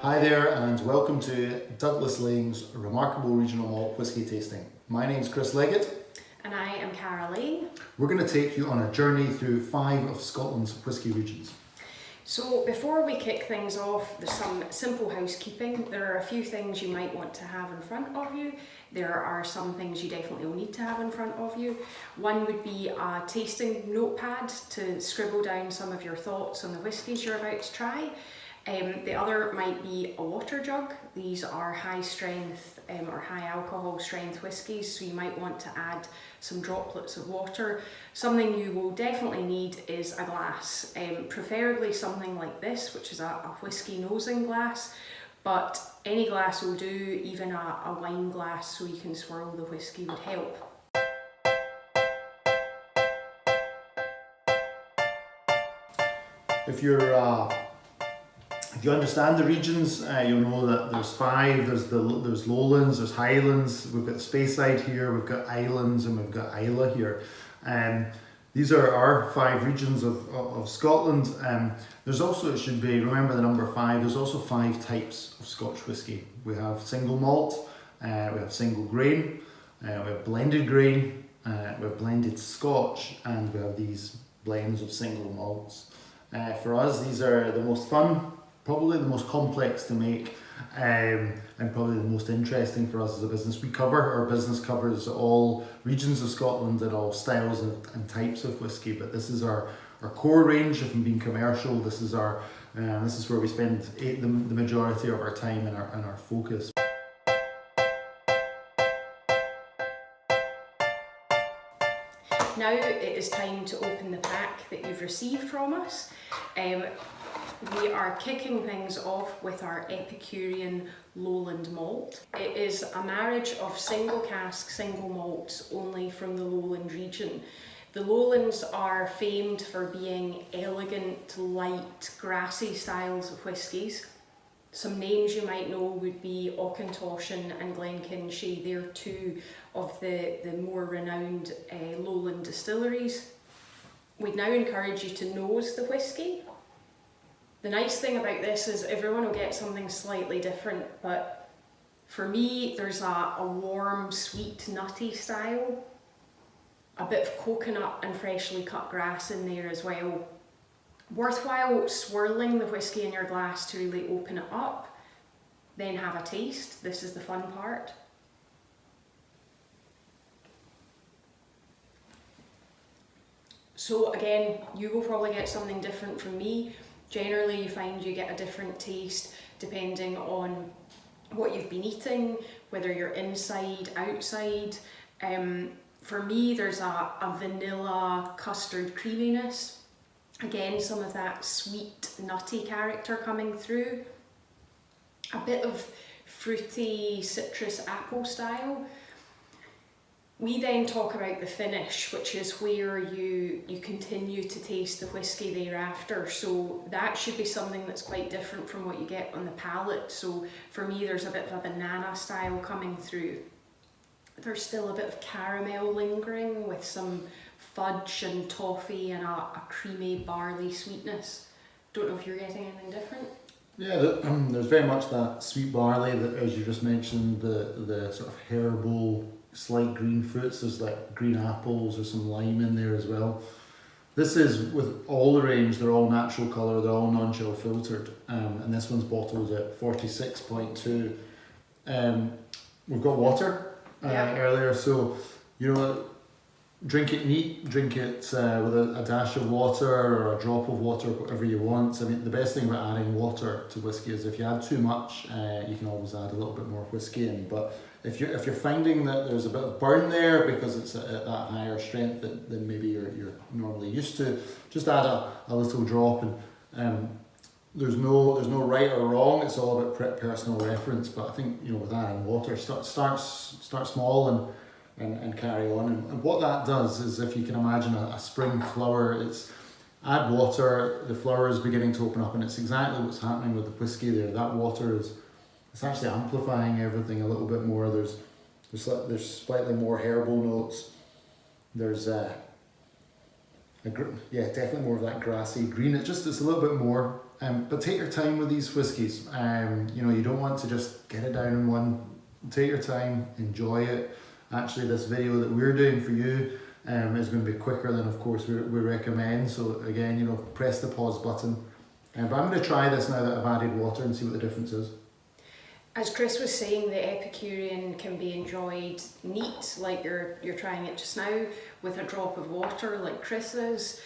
Hi there and welcome to Douglas Laing's Remarkable Regional Malt Whisky Tasting. My name's Chris Leggat. And I am Cara Laing. We're going to take you on a journey through 5 of Scotland's whisky regions. So before we kick things off, there's some simple housekeeping. There are a few things you might want to have in front of you. There are some things you definitely will need to have in front of you. One would be a tasting notepad to scribble down some of your thoughts on the whiskies you're about to try. The other might be a water jug. These are high strength or high alcohol strength whiskies, so you might want to add some droplets of water. Something you will definitely need is a glass, preferably something like this, which is a whisky nosing glass, but any glass will do, even a wine glass so you can swirl the whisky would help. If you understand the regions, you'll know that there's 5. There's Lowlands, there's Highlands, we've got Speyside here, we've got Islands, and we've got Islay here. These are our 5 regions of Scotland. There's also, it should be, remember the number 5, there's also 5 types of Scotch whisky. We have single malt, we have single grain, we have blended grain, we have blended Scotch, and we have these blends of single malts. For us, these are the most fun, probably the most complex to make, and probably the most interesting for us as a business. Our business covers all regions of Scotland and all styles and types of whisky, but this is our core range. If I'm being commercial, this is where we spend the majority of our time and our focus. Now it is time to open the pack that you've received from us. We are kicking things off with our Epicurean Lowland malt. It is a marriage of single cask, single malts only from the Lowland region. The Lowlands are famed for being elegant, light, grassy styles of whiskies. Some names you might know would be Auchentoshan and Glenkinchie. They're 2 of the more renowned Lowland distilleries. We'd now encourage you to nose the whisky. The nice thing about this is everyone will get something slightly different, but for me there's a warm, sweet, nutty style, a bit of coconut and freshly cut grass in there as well. Worthwhile swirling the whisky in your glass to really open it up, then have a taste. This is the fun part. So again, you will probably get something different from me. Generally you find you get a different taste depending on what you've been eating, whether you're inside, outside. For me there's a vanilla custard creaminess. Again, some of that sweet, nutty character coming through. A bit of fruity, citrus apple style. We then talk about the finish, which is where you continue to taste the whisky thereafter. So that should be something that's quite different from what you get on the palate. So for me, there's a bit of a banana style coming through. There's still a bit of caramel lingering with some fudge and toffee and a creamy barley sweetness. Don't know if you're getting anything different? Yeah, there's very much that sweet barley that, as you just mentioned, the sort of herbal, slight green fruits. There's like green apples, there's some lime in there as well. This is, with all the range, they're all natural colour, they're all non-chill filtered, and this one's bottled at 46.2. We've got water earlier, so you know, drink it neat, drink it with a dash of water or a drop of water, whatever you want. I mean, the best thing about adding water to whiskey is if you add too much, you can always add a little bit more whiskey in. But if you're finding that there's a bit of burn there because it's at that higher strength than maybe you're normally used to, just add a little drop. And there's no right or wrong. It's all about personal reference. But I think, you know, with adding water, start small and carry on. And what that does is, if you can imagine a spring flower, it's add water, the flower is beginning to open up, and it's exactly what's happening with the whisky there. That water it's actually amplifying everything a little bit more. There's slightly more herbal notes. There's yeah, definitely more of that grassy green. It's a little bit more. But take your time with these whiskies. You know, you don't want to just get it down in one. Take your time, enjoy it. Actually, this video that we're doing for you is going to be quicker than, of course, we recommend. So again, you know, press the pause button. But I'm going to try this now that I've added water and see what the difference is. As Chris was saying, the Epicurean can be enjoyed neat, like you're trying it just now, with a drop of water, like Chris is.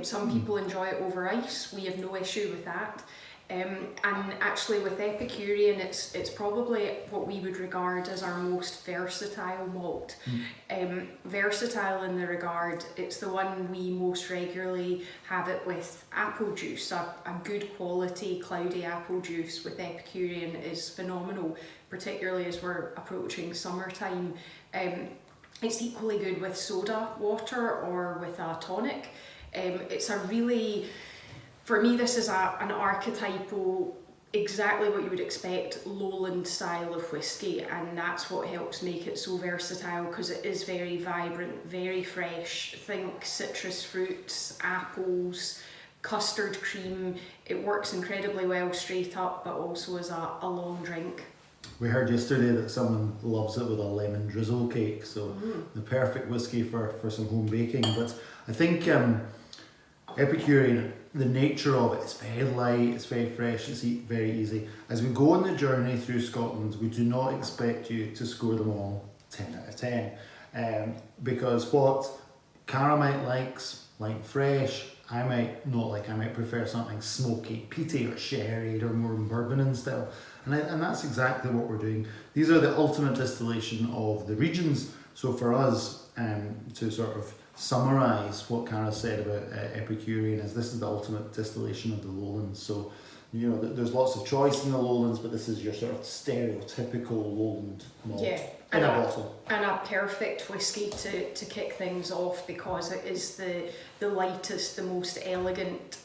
Some people enjoy it over ice. We have no issue with that. And actually with Epicurean, it's probably what we would regard as our most versatile malt. Versatile in the regard, it's the one we most regularly have it with apple juice. A good quality cloudy apple juice with Epicurean is phenomenal, particularly as we're approaching summertime. It's equally good with soda water or with a tonic. It's a really, for me, this is an archetypal, exactly what you would expect, Lowland style of whisky, and that's what helps make it so versatile, because it is very vibrant, very fresh. Think citrus fruits, apples, custard cream. It works incredibly well straight up, but also as a long drink. We heard yesterday that someone loves it with a lemon drizzle cake, so the perfect whisky for some home baking. But I think Epicurean, the nature of it, it's very light, it's very fresh, it's very easy. As we go on the journey through Scotland, we do not expect you to score them all 10 out of 10. Because what Cara might like fresh, I might not like. I might prefer something smoky, peaty or sherried or more bourbon in style. And that's exactly what we're doing. These are the ultimate distillation of the regions. So for us, to sort of summarise what Cara said about Epicurean, is this is the ultimate distillation of the Lowlands. So, you know, there's lots of choice in the Lowlands, but this is your sort of stereotypical Lowland malt in a bottle. And a perfect whisky to kick things off, because it is the lightest, the most elegant.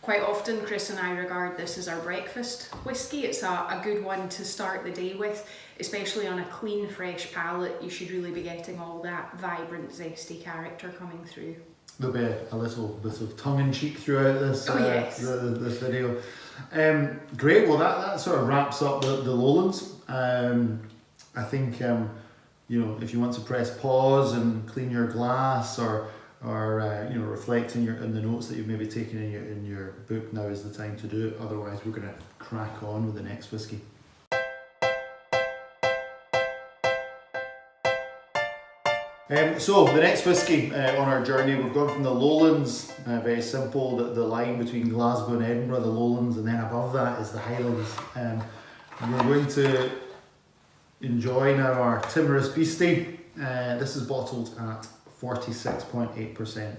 Quite often Chris and I regard this as our breakfast whisky. It's a good one to start the day with, especially on a clean, fresh palate. You should really be getting all that vibrant, zesty character coming through. There'll be a little bit of tongue-in-cheek throughout this, this video. Great, well that sort of wraps up the Lowlands. I think, you know, if you want to press pause and clean your glass or you know, reflect in the notes that you've maybe taken in your book, now is the time to do it. Otherwise, we're going to crack on with the next whisky. So the next whisky on our journey, we've gone from the Lowlands, very simple, the line between Glasgow and Edinburgh, the Lowlands, and then above that is the Highlands. We're going to enjoy now our Timorous Beastie. This is bottled at 46.8%.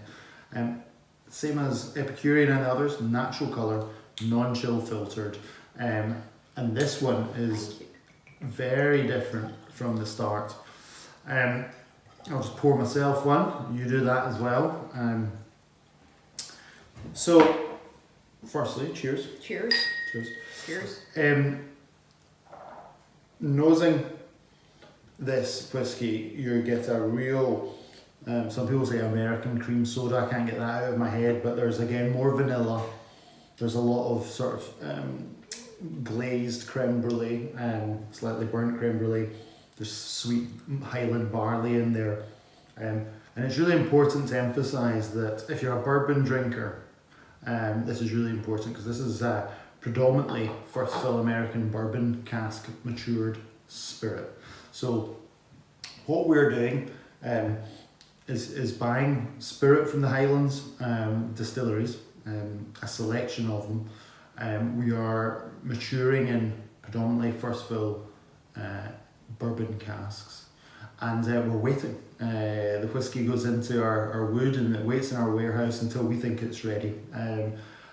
Same as Epicurean and the others, natural colour, non-chill filtered. And this one is very different from the start. I'll just pour myself one, you do that as well. So, firstly, cheers. Cheers. Cheers. Cheers. Nosing this whiskey, you get a real, some people say American cream soda, I can't get that out of my head, but there's again more vanilla. There's a lot of sort of glazed creme brulee, slightly burnt creme brulee. There's sweet Highland barley in there. And it's really important to emphasise that if you're a bourbon drinker, this is really important, because this is predominantly first fill American bourbon cask matured spirit. So what we're doing is buying spirit from the Highlands distilleries, a selection of them. We are maturing in predominantly first fill bourbon casks, and we're waiting. The whisky goes into our wood and it waits in our warehouse until we think it's ready.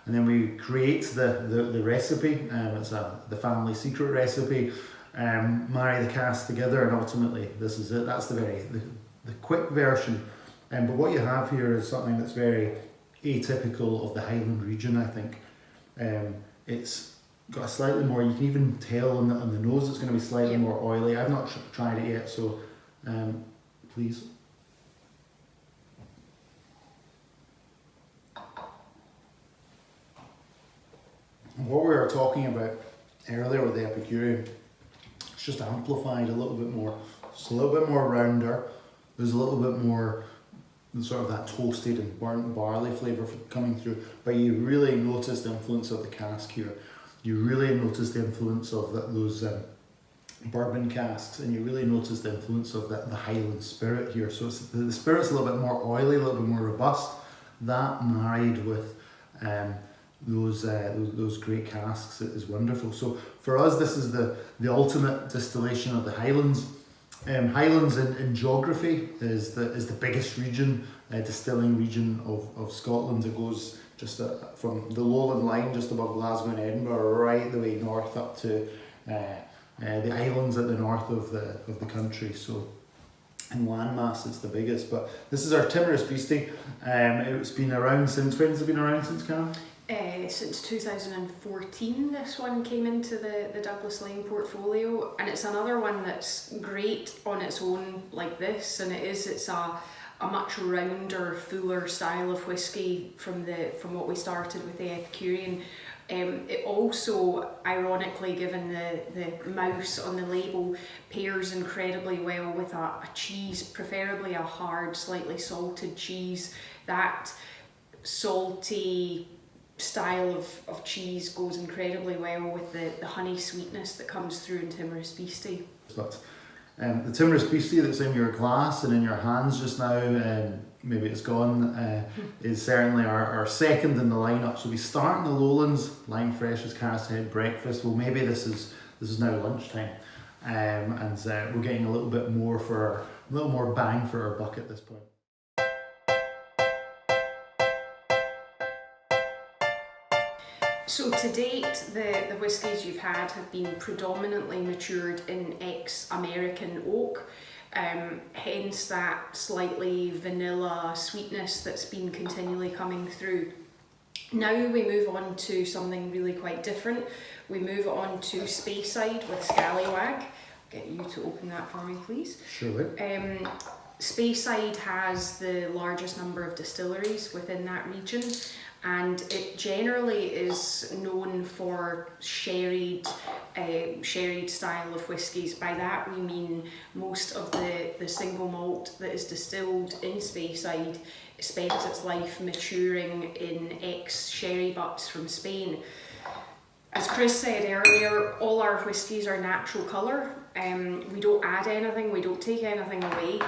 And then we create the recipe. It's the family secret recipe. Marry the casks together, and ultimately this is it. That's the quick version. But what you have here is something that's very atypical of the Highland region, I think. It's got a slightly more, you can even tell on the nose it's going to be slightly more oily. I've not tried it yet, so please. were talking about earlier with the Epicurean, it's just amplified a little bit more. It's a little bit more rounder. There's a little bit more sort of that toasted and burnt barley flavour coming through, but you really notice the influence of the cask here. You really notice the influence of those bourbon casks, and you really notice the influence of the Highland spirit here. So the spirit's a little bit more oily, a little bit more robust. That married with those great casks is wonderful. So for us, this is the ultimate distillation of the Highlands. Highlands in geography is the biggest region, distilling region of Scotland. It goes just from the Lowland line just above Glasgow and Edinburgh right the way north up to the islands at the north of the country. So in landmass it's the biggest. But this is our Timorous Beastie. It's been around since, when has it been around since, Cara? Since 2014 this one came into the Douglas Lane portfolio, and it's another one that's great on its own like this, and it's a much rounder, fuller style of whisky from what we started with the Epicurean. It also, ironically, given the mouse on the label, pairs incredibly well with a cheese, preferably a hard, slightly salted cheese. That salty style of cheese goes incredibly well with the honey sweetness that comes through in Timorous Beastie. But the Timorous Beastie that's in your glass and in your hands just now, maybe it's gone, is certainly our second in the lineup. So we start in the Lowlands, lying fresh as Cara said, breakfast. Well, maybe this is now lunchtime, and we're getting a little bit more bang for our buck at this point. So to date, the whiskies you've had have been predominantly matured in ex-American oak, hence that slightly vanilla sweetness that's been continually coming through. Now we move on to something really quite different. We move on to Speyside with Scallywag. Get you to open that for me, please. Surely. Speyside has the largest number of distilleries within that region, and it generally is known for sherried style of whiskies. By that we mean most of the single malt that is distilled in Speyside spends its life maturing in ex-sherry butts from Spain. As Chris said earlier, all our whiskies are natural colour. We don't add anything, we don't take anything away.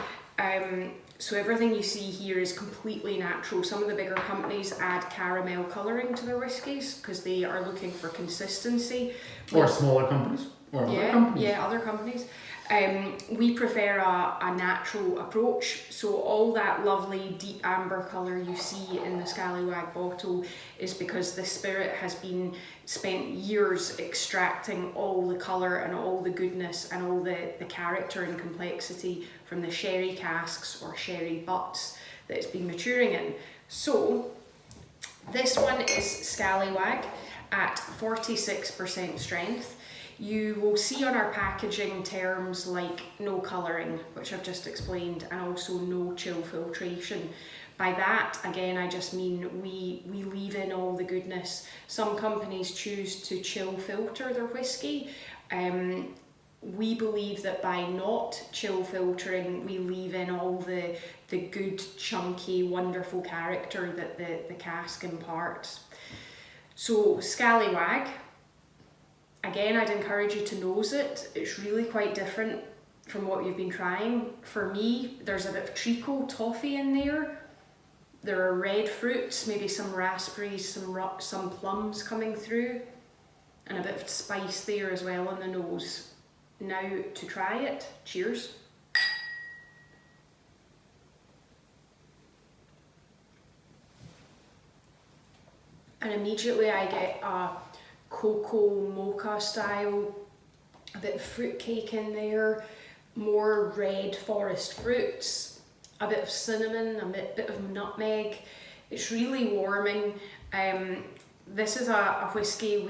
So everything you see here is completely natural. Some of the bigger companies add caramel colouring to their whiskies because they are looking for consistency. Or smaller companies. Or other companies. Yeah, other companies. We prefer a natural approach. So all that lovely deep amber colour you see in the Scallywag bottle is because the spirit has been spent years extracting all the colour and all the goodness and all the character and complexity from the sherry casks or sherry butts that it's been maturing in. So this one is Scallywag at 46% strength. You will see on our packaging terms like no colouring, which I've just explained, and also no chill filtration. By that, again, I just mean we leave in all the goodness. Some companies choose to chill filter their whisky. We believe that by not chill filtering, we leave in all the good, chunky, wonderful character that the cask imparts. So Scallywag, again, I'd encourage you to nose it. It's really quite different from what you've been trying. For me, there's a bit of treacle toffee in there. There are red fruits, maybe some raspberries, some plums coming through, and a bit of spice there as well on the nose. Now to try it, cheers. And immediately I get a cocoa mocha style, a bit of fruitcake in there, more red forest fruits, a bit of cinnamon, a bit of nutmeg. It's really warming. This is a whiskey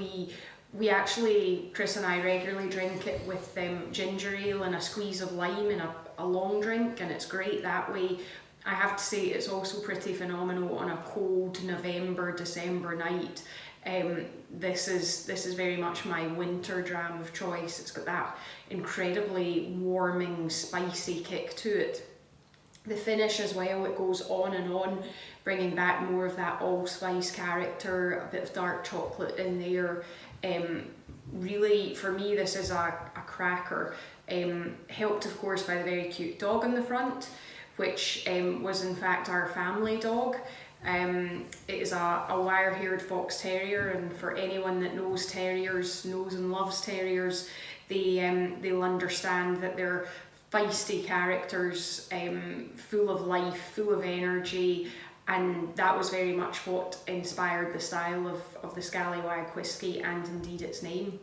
we actually, Chris and I regularly drink it with ginger ale and a squeeze of lime in a long drink, and it's great that way. I have to say it's also pretty phenomenal on a cold November, December night. This is very much my winter dram of choice. It's got that incredibly warming, spicy kick to it. The finish as well, it goes on and on, bringing back more of that allspice character, a bit of dark chocolate in there. Really, for me, this is a cracker. Helped, of course, by the very cute dog on the front, which was in fact our family dog. It is a wire-haired fox terrier, and for anyone that knows terriers, knows and loves terriers, they'll understand that they're feisty characters, full of life, full of energy, and that was very much what inspired the style of the Scallywag whisky and indeed its name.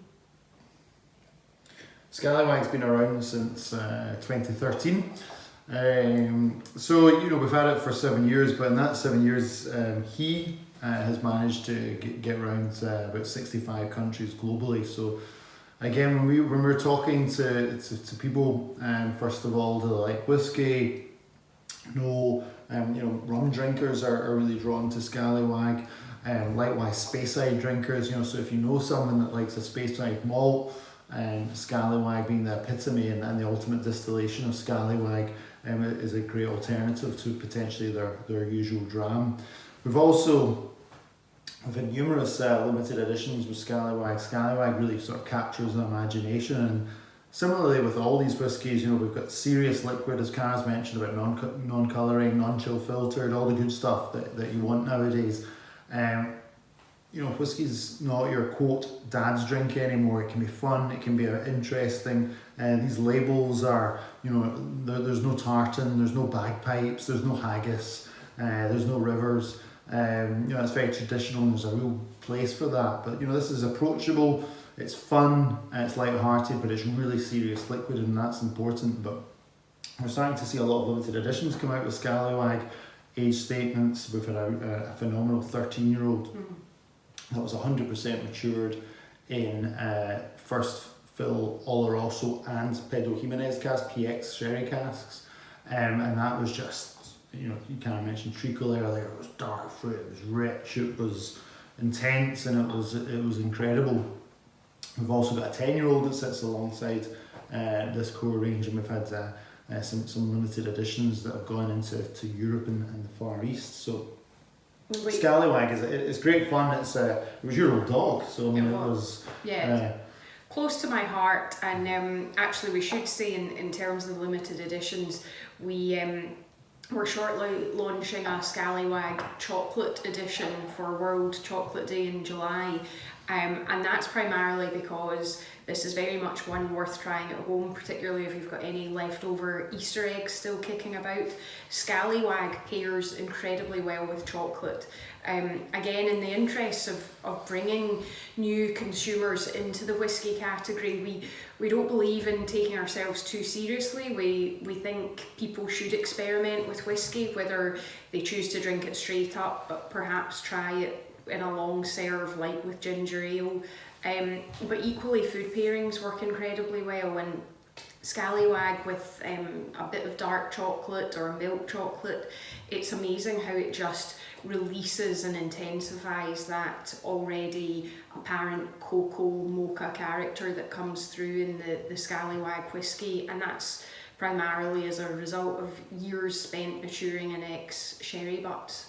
Scallywag's been around since 2013. So, you know, we've had it for 7 years, but in that 7 years, he has managed to get around about 65 countries globally. So, again, when we're talking to people, first of all, that like whiskey, you know, rum drinkers are really drawn to Scallywag. Likewise, Speyside drinkers, you know, so if you know someone that likes a Speyside malt, Scallywag being the epitome and the ultimate distillation of Scallywag, is a great alternative to potentially their usual dram. We've had numerous limited editions with Scallywag. Scallywag really sort of captures the imagination, and similarly with all these whiskies, you know, we've got serious liquid, as Cara's mentioned, about non-colouring, non-chill filtered, all the good stuff that you want nowadays. You know, whiskey's not your quote dad's drink anymore. It can be fun, it can be interesting. These labels are, you know, there's no tartan, there's no bagpipes, there's no haggis, there's no rivers. You know, it's very traditional and there's a real place for that. But you know, this is approachable, it's fun, it's light-hearted, but it's really serious liquid, and that's important. But we're starting to see a lot of limited editions come out with Scallywag, age statements. We've had a phenomenal 13-year-old that was 100% matured in first fill Oloroso and Pedro Jimenez cask, PX sherry casks, and that was just, you know, you kind of mentioned treacle earlier. It was dark fruit, it was rich, it was intense, and it was incredible. We've also got a 10-year-old that sits alongside this core range, and we've had some limited editions that have gone into Europe and the Far East. So Scallywag it's great fun. It was your old dog, so I mean, it was close to my heart. And actually, we should say in terms of the limited editions, we're shortly launching a Scallywag chocolate edition for World Chocolate Day in July. And that's primarily because this is very much one worth trying at home, particularly if you've got any leftover Easter eggs still kicking about. Scallywag pairs incredibly well with chocolate. Again, in the interests of bringing new consumers into the whiskey category, we don't believe in taking ourselves too seriously. We think people should experiment with whiskey, whether they choose to drink it straight up, but perhaps try it in a long serve, like with ginger ale. But equally, food pairings work incredibly well, and Scallywag with a bit of dark chocolate or milk chocolate, it's amazing how it just releases and intensifies that already apparent cocoa mocha character that comes through in the Scallywag whisky, and that's primarily as a result of years spent maturing in ex-sherry butts.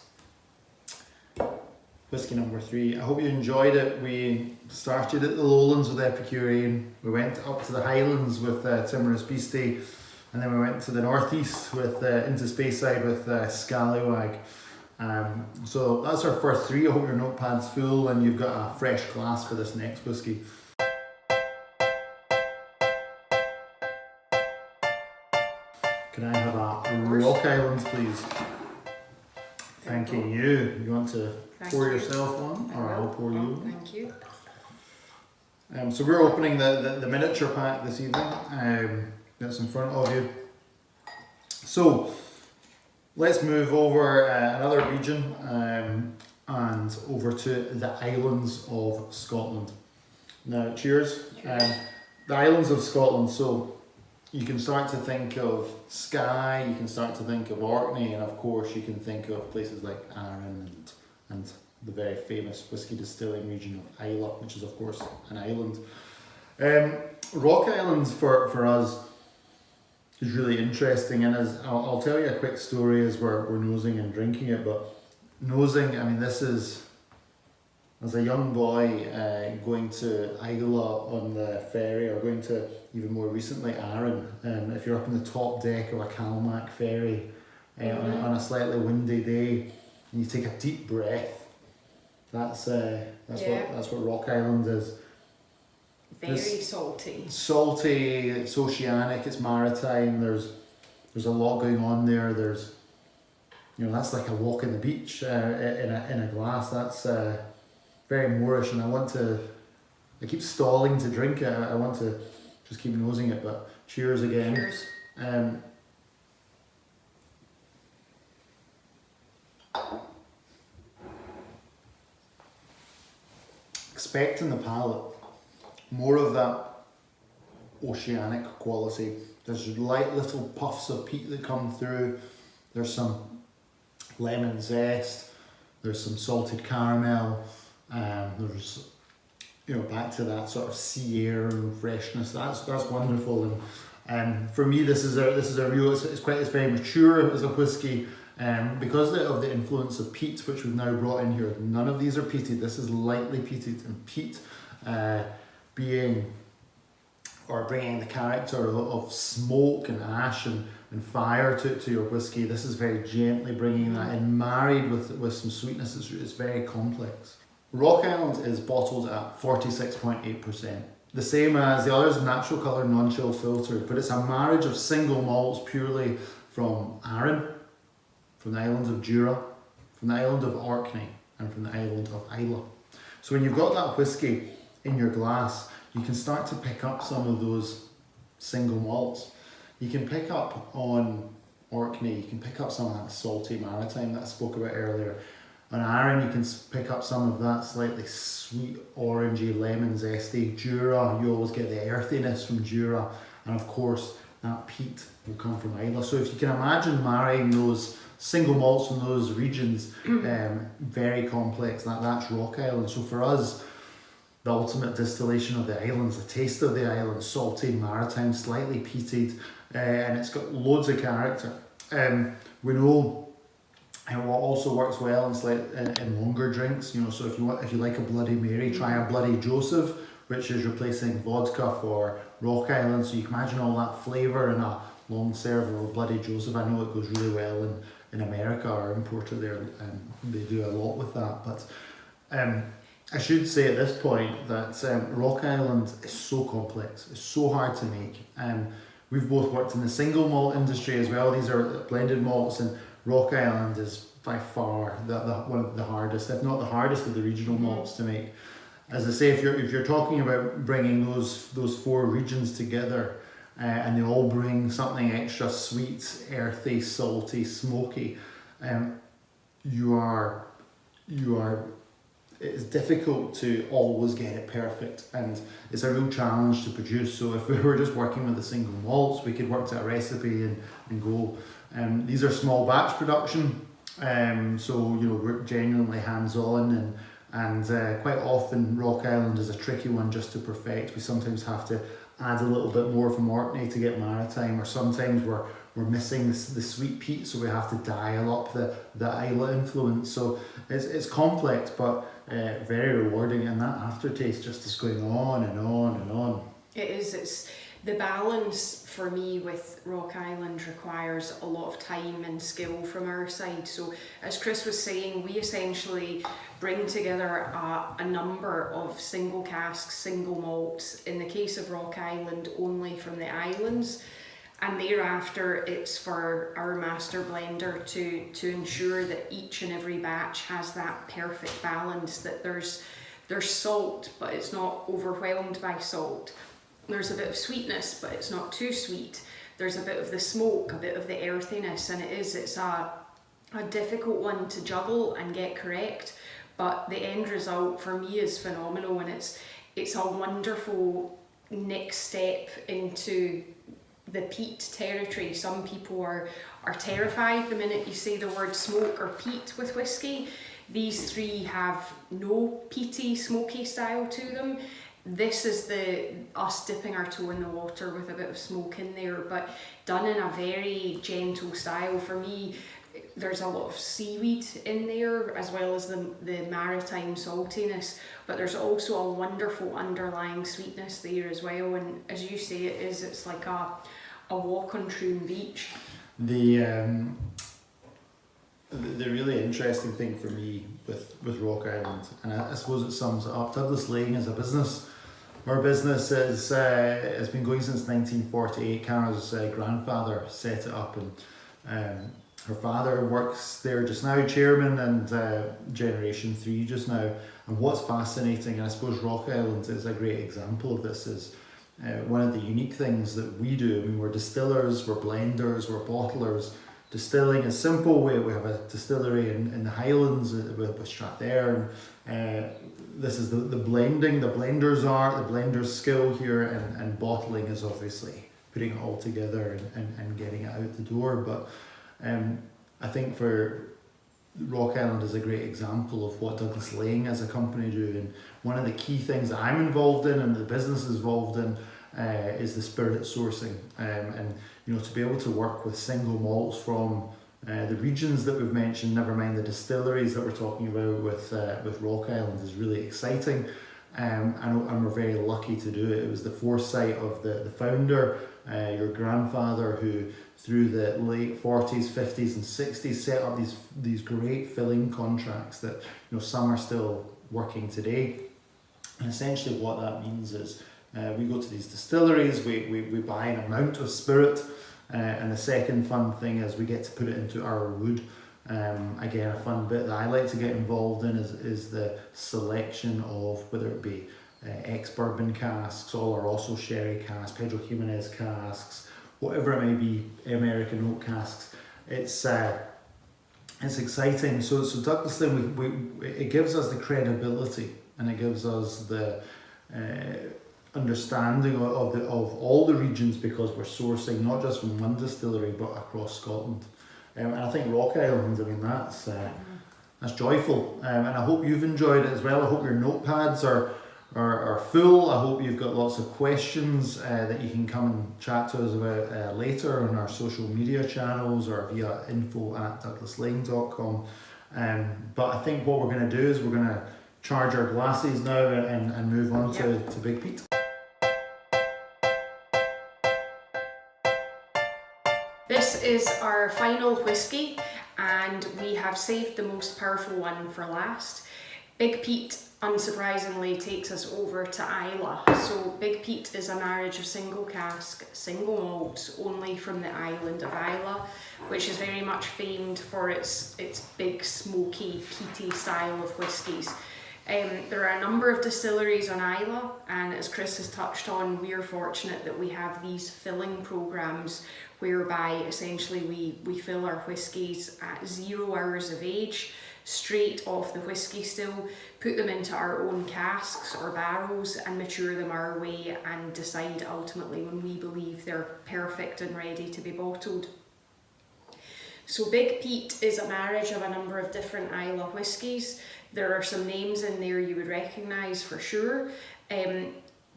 Whiskey number 3. I hope you enjoyed it. We started at the Lowlands with Epicurean. We went up to the Highlands with Timorous Beastie, and then we went to the northeast with into Speyside with Scallywag. So that's our first 3. I hope your notepad's full and you've got a fresh glass for this next whiskey. Can I have a Rock Island, please? Thanking you. You want to pour yourself one, or I'll pour you one? Thank you. So we're opening the miniature pack this evening. That's in front of you. So let's move over another region and over to the Islands of Scotland. Now, cheers. The Islands of Scotland. So you can start to think of Skye, you can start to think of Orkney, and of course you can think of places like Arran and the very famous whisky distilling region of Islay, which is of course an island. Rock Islands for us is really interesting, and as I'll tell you a quick story as we're nosing and drinking it. But nosing, I mean, this is as a young boy going to Islay on the ferry, or going to even more recently Arran. If you're up in the top deck of a Calmac ferry on a slightly windy day, and you take a deep breath, that's what Rock Island is. Very salty. Salty, it's oceanic, it's maritime, there's a lot going on there. There's, that's like a walk on the beach in a glass. That's very Moorish, and I keep stalling to drink it. I want to just keep nosing it, but cheers again. Cheers. Expecting the palate more of that oceanic quality. There's light little puffs of peat that come through. There's some lemon zest. There's some salted caramel. There's back to that sort of sea air and freshness. That's wonderful. And for me, this is a real. It's very mature as a whiskey. Because of the influence of peat, which we've now brought in here. None of these are peated. This is lightly peated, and peat bringing the character of smoke and ash and fire to your whiskey. This is very gently bringing that in, married with some sweetness. It's very complex. Rock Island is bottled at 46.8%. The same as the others, natural colour, non-chill filtered, but it's a marriage of single malts purely from Arran, from the islands of Jura, from the island of Orkney, and from the island of Islay. So when you've got that whiskey in your glass, you can start to pick up some of those single malts. You can pick up on Orkney, you can pick up some of that salty maritime that I spoke about earlier. On Arran, you can pick up some of that slightly sweet, orangey, lemon zesty. Jura, you always get the earthiness from Jura, and of course that peat will come from Islay. So if you can imagine marrying those single malts from those regions, very complex, that's Rock Island. So for us, the ultimate distillation of the islands, the taste of the islands, salty, maritime, slightly peated, and it's got loads of character. We know what also works well in longer drinks. So if you like a Bloody Mary, try a Bloody Joseph, which is replacing vodka for Rock Island. So you can imagine all that flavour in a long serve of a Bloody Joseph. I know it goes really well in America. Our importer there, they do a lot with that. But I should say at this point that Rock Island is so complex. It's so hard to make. We've both worked in the single malt industry as well. These are blended malts, and Rock Island is by far one of the hardest, if not the hardest, of the regional malts to make. As I say, if you're talking about bringing those four regions together, and they all bring something extra sweet, earthy, salty, smoky, it's difficult to always get it perfect, and it's a real challenge to produce. So if we were just working with the single malts, we could work to a recipe and go. These are small batch production, so we're genuinely hands-on, and quite often Rock Island is a tricky one just to perfect. We sometimes have to add a little bit more from Orkney to get maritime, or sometimes we're missing the sweet peat, so we have to dial up the Islay influence. So it's complex, but very rewarding, and that aftertaste just is going on and on and on. It is. It's the balance for me with Rock Island requires a lot of time and skill from our side. So as Chris was saying, we essentially bring together a number of single casks, single malts, in the case of Rock Island only from the islands, and thereafter it's for our master blender to ensure that each and every batch has that perfect balance, that there's salt but it's not overwhelmed by salt. There's a bit of sweetness, but it's not too sweet. There's a bit of the smoke, a bit of the earthiness, and it's a difficult one to juggle and get correct, but the end result for me is phenomenal, and it's a wonderful next step into the peat territory. Some people are terrified the minute you say the word smoke or peat with whiskey. These three have no peaty, smoky style to them. This is us dipping our toe in the water with a bit of smoke in there, but done in a very gentle style. For me, there's a lot of seaweed in there, as well as the maritime saltiness, but there's also a wonderful underlying sweetness there as well. And as you say, it's like a walk on Troon Beach. The really interesting thing for me with Rock Island, and I suppose it sums it up, Douglas Laing is a business. Our business has been going since 1948. Cara's grandfather set it up, and her father works there just now, chairman, and generation 3 just now. And what's fascinating, and I suppose Rock Island is a great example of this, is one of the unique things that we do. I mean, we're distillers, we're blenders, we're bottlers. Distilling is simple. We have a distillery in the Highlands with Strathayr. This is the blending, the blender's art, the blender's skill here, and bottling is obviously putting it all together and getting it out the door. But I think for Rock Island is a great example of what Douglas Laing as a company do. And one of the key things that I'm involved in and the business is involved in is the spirit sourcing. And you know, to be able to work with single malts from the regions that we've mentioned, never mind the distilleries that we're talking about with Rock Island, is really exciting. And we're very lucky to do it. It was the foresight of the founder, your grandfather, who through the late 40s, 50s and 60s set up these great filling contracts that, you know, some are still working today. And essentially what that means is we go to these distilleries, we buy an amount of spirit, and the second fun thing is we get to put it into our wood. Again, a fun bit that I like to get involved in is the selection of whether it be ex-bourbon casks, or also sherry casks, Pedro Jimenez casks, whatever it may be, American oak casks. It's exciting. So Douglas Laing, it gives us the credibility, and it gives us the understanding of all the regions, because we're sourcing not just from one distillery but across Scotland. And I think Rock Island, I mean, that's joyful, and I hope you've enjoyed it as well. I hope your notepads are full. I hope you've got lots of questions that you can come and chat to us about later on our social media channels or via info@douglaslaing.com. But I think what we're going to do is we're going to charge our glasses now and move on to Big Peat. This is our final whisky, and we have saved the most powerful one for last. Big Peat, unsurprisingly, takes us over to Islay. So Big Peat is a marriage of single cask, single malts, only from the island of Islay, which is very much famed for its big, smoky, peaty style of whiskies. There are a number of distilleries on Islay, and as Chris has touched on, we are fortunate that we have these filling programs whereby essentially we fill our whiskies at 0 hours of age, straight off the whisky still, put them into our own casks or barrels and mature them our way, and decide ultimately when we believe they're perfect and ready to be bottled. So Big Peat is a marriage of a number of different Islay whiskies. There are some names in there you would recognise for sure.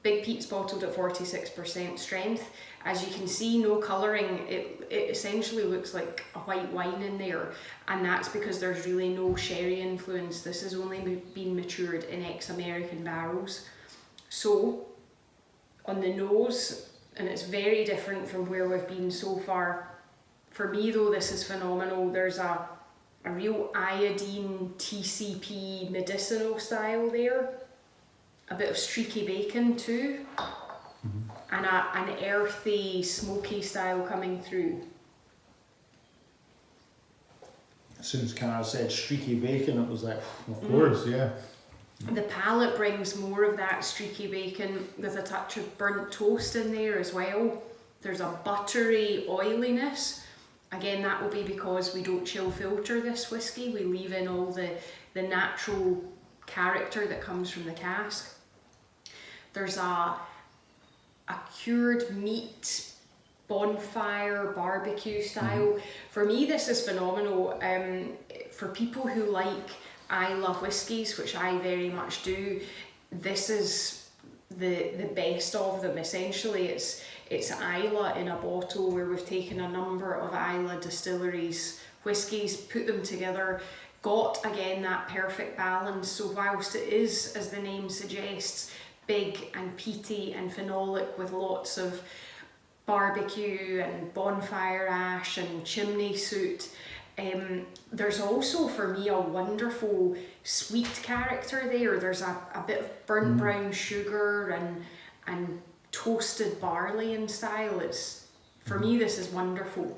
Big Peat's bottled at 46% strength. As you can see, no colouring. It essentially looks like a white wine in there, and that's because there's really no sherry influence. This has only been matured in ex-American barrels. So, on the nose, and it's very different from where we've been so far. For me though, this is phenomenal. There's a real iodine, TCP, medicinal style there. A bit of streaky bacon too. And an earthy, smoky style coming through. As soon as Cara said streaky bacon, it was like, of course, yeah. The palate brings more of that streaky bacon with a touch of burnt toast in there as well. There's a buttery oiliness. Again, that will be because we don't chill filter this whisky. We leave in all the natural character that comes from the cask. There's a cured meat, bonfire, barbecue style. For me, this is phenomenal. For people who like Islay whiskies, which I very much do, this is the best of them. Essentially, it's Islay in a bottle, where we've taken a number of Islay distilleries whiskies, put them together, got again that perfect balance. So whilst it is, as the name suggests, big and peaty and phenolic with lots of barbecue and bonfire ash and chimney soot, there's also for me a wonderful sweet character there. There's a bit of burnt brown sugar and toasted barley in style. It's, for me, this is wonderful.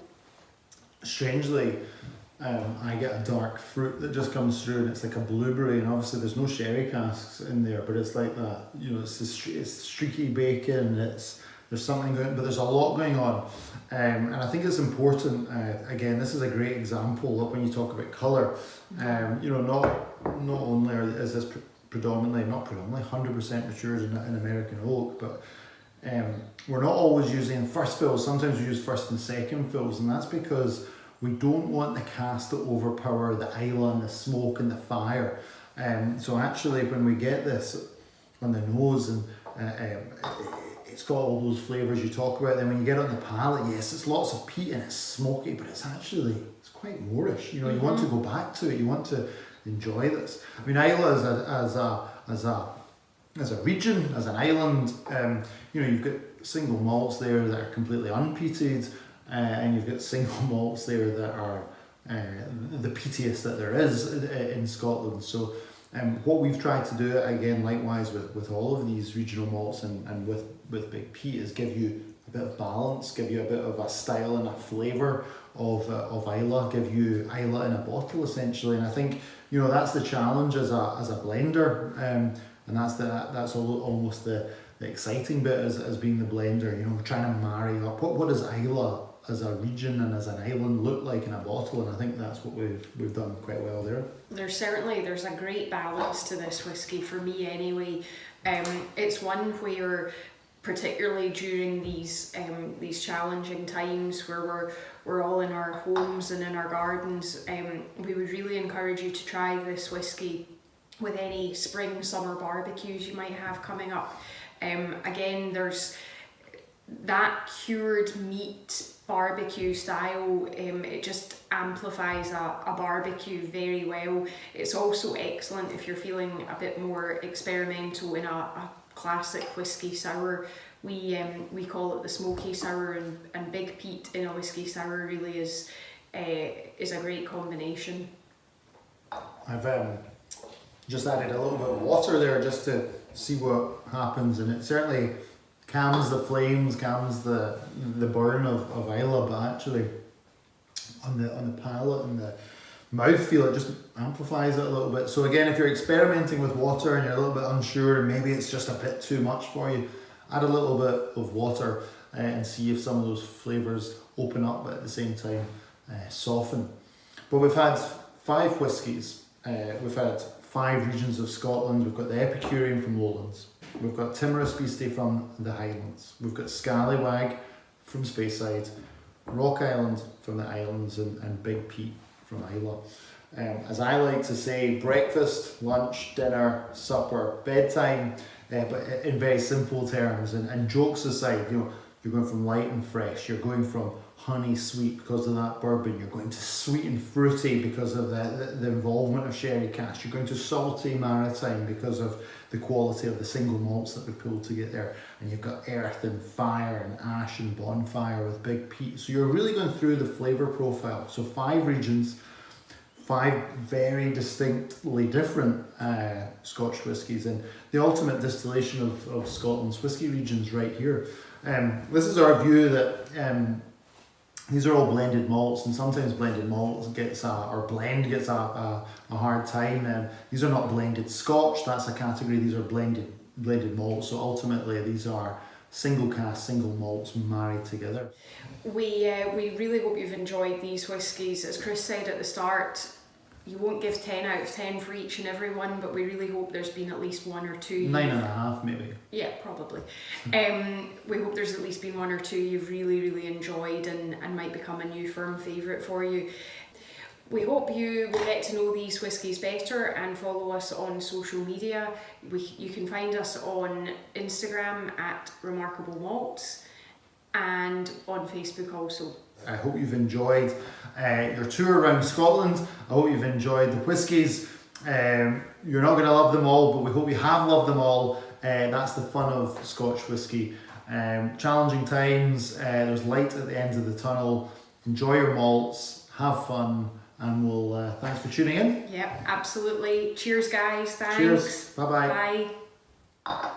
Strangely, I get a dark fruit that just comes through, and it's like a blueberry, and obviously there's no sherry casks in there, but it's like that, you know, it's streaky bacon, there's something going, but there's a lot going on. And I think it's important, again, this is a great example of when you talk about colour, you know, not only is this not predominantly 100% matured in American oak, but we're not always using first fills. Sometimes we use first and second fills, and that's because we don't want the cask to overpower the Islay and the smoke and the fire. So actually, when we get this on the nose, and it's got all those flavours you talk about, then when you get it on the palate, yes, it's lots of peat and it's smoky, but it's quite moorish. You know, you want to go back to it. You want to enjoy this. I mean, Islay as a region, as an island, you know, you've got single malts there that are completely unpeated, and you've got single malts there that are the peatiest that there is in Scotland. So what we've tried to do, again, likewise with all of these regional malts and with Big Peat, is give you a bit of balance, give you a bit of a style and a flavour of Islay, give you Islay in a bottle essentially. And I think, you know, that's the challenge as a blender, and that's almost the exciting bit as being the blender. You know, trying to marry up what does Islay as a region and as an island look like in a bottle, and I think that's what we've done quite well there. There's a great balance to this whisky for me anyway. It's one where, particularly during these challenging times where we're all in our homes and in our gardens, we would really encourage you to try this whisky with any spring, summer barbecues you might have coming up. Again, there's that cured meat barbecue style, it just amplifies a barbecue very well. It's also excellent if you're feeling a bit more experimental in a classic whisky sour. We call it the smoky sour, and Big Peat in a whisky sour really is a great combination. I've just added a little bit of water there just to see what happens, and it certainly calms the flames, calms the burn of Islay, but actually on the palate and the mouthfeel, it just amplifies it a little bit. So again, if you're experimenting with water and you're a little bit unsure, and maybe it's just a bit too much for you, add a little bit of water and see if some of those flavours open up, but at the same time soften. But we've had 5 whiskies, we've had 5 regions of Scotland. We've got the Epicurean from Lowlands, we've got Timorous Beastie from the Highlands, we've got Scallywag from Speyside, Rock Island from the Highlands, and Big Peat from Islay. As I like to say, breakfast, lunch, dinner, supper, bedtime, but in very simple terms. And jokes aside, you know, you're going from light and fresh, you're going from honey sweet because of that bourbon, you're going to sweet and fruity because of the involvement of sherry cask, you're going to salty maritime because of the quality of the single malts that we've pulled together, and you've got earth and fire and ash and bonfire with Big Peat. So you're really going through the flavour profile. So 5 regions, 5 very distinctly different Scotch whiskies, and the ultimate distillation of Scotland's whisky regions right here. This is our view that these are all blended malts, and sometimes blended malts gets a hard time. These are not blended Scotch, that's a category. These are blended malts. So ultimately these are single cask, single malts married together. We really hope you've enjoyed these whiskies. As Chris said at the start, you won't give 10 out of 10 for each and every one, but we really hope there's been at least 1 or 2. 9.5 maybe. Yeah, probably. We hope there's at least been 1 or 2 you've really enjoyed and might become a new firm favourite for you. We hope you will get to know these whiskies better and follow us on social media. You can find us on Instagram at Remarkable Malts and on Facebook also. I hope you've enjoyed your tour around Scotland. I hope you've enjoyed the whiskies. You're not going to love them all, but we hope you have loved them all. That's the fun of Scotch whisky. Challenging times, there's light at the end of the tunnel. Enjoy your malts, have fun, and we'll thanks for tuning in. Yeah, absolutely. Cheers, guys. Thanks. Cheers. Bye-bye. Bye.